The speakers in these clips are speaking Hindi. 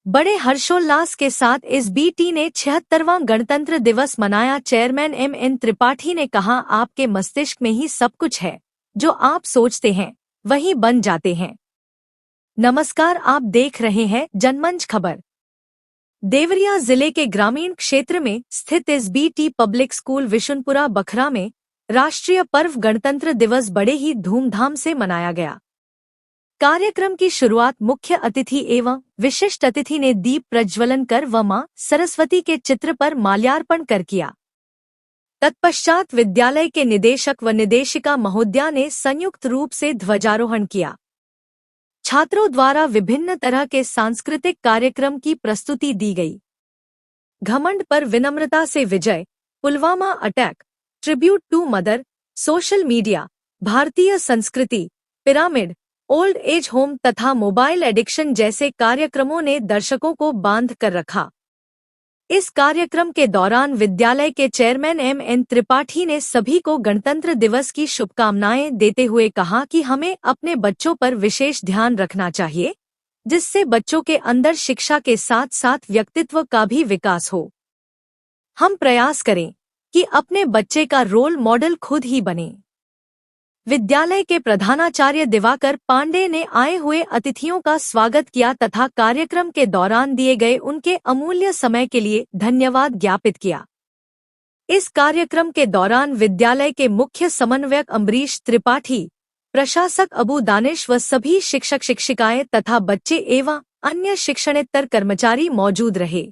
बड़े हर्षोल्लास के साथ एसबीटी ने 76वां गणतंत्र दिवस मनाया। चेयरमैन एमएन त्रिपाठी ने कहा, आपके मस्तिष्क में ही सब कुछ है, जो आप सोचते हैं वही बन जाते हैं। नमस्कार, आप देख रहे हैं जनमंच खबर। देवरिया जिले के ग्रामीण क्षेत्र में स्थित एसबीटी पब्लिक स्कूल विशुनपुरा बखरा में राष्ट्रीय पर्व गणतंत्र दिवस बड़े ही धूमधाम से मनाया गया। कार्यक्रम की शुरुआत मुख्य अतिथि एवं विशिष्ट अतिथि ने दीप प्रज्वलन कर व मां सरस्वती के चित्र पर माल्यार्पण कर किया। तत्पश्चात विद्यालय के निदेशक व निदेशिका महोदया ने संयुक्त रूप से ध्वजारोहण किया। छात्रों द्वारा विभिन्न तरह के सांस्कृतिक कार्यक्रम की प्रस्तुति दी गई। घमंड पर विनम्रता से विजय, Pulwama attack, tribute to mother, social media, भारतीय संस्कृति, पिरामिड, ओल्ड एज होम तथा मोबाइल एडिक्शन जैसे कार्यक्रमों ने दर्शकों को बांध कर रखा। इस कार्यक्रम के दौरान विद्यालय के चेयरमैन एमएन त्रिपाठी ने सभी को गणतंत्र दिवस की शुभकामनाएं देते हुए कहा कि हमें अपने बच्चों पर विशेष ध्यान रखना चाहिए, जिससे बच्चों के अंदर शिक्षा के साथ साथ व्यक्तित्व का भी विकास हो। हम प्रयास करें कि अपने बच्चे का रोल मॉडल खुद ही बने। विद्यालय के प्रधानाचार्य दिवाकर पांडे ने आए हुए अतिथियों का स्वागत किया तथा कार्यक्रम के दौरान दिए गए उनके अमूल्य समय के लिए धन्यवाद ज्ञापित किया। इस कार्यक्रम के दौरान विद्यालय के मुख्य समन्वयक अम्बरीश त्रिपाठी, प्रशासक अबू दानिश व सभी शिक्षक शिक्षिकाएं तथा बच्चे एवं अन्य शिक्षणेतर कर्मचारी मौजूद रहे।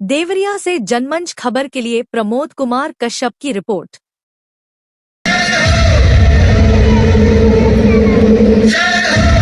देवरिया से जनमंच खबर के लिए प्रमोद कुमार कश्यप की रिपोर्ट। जय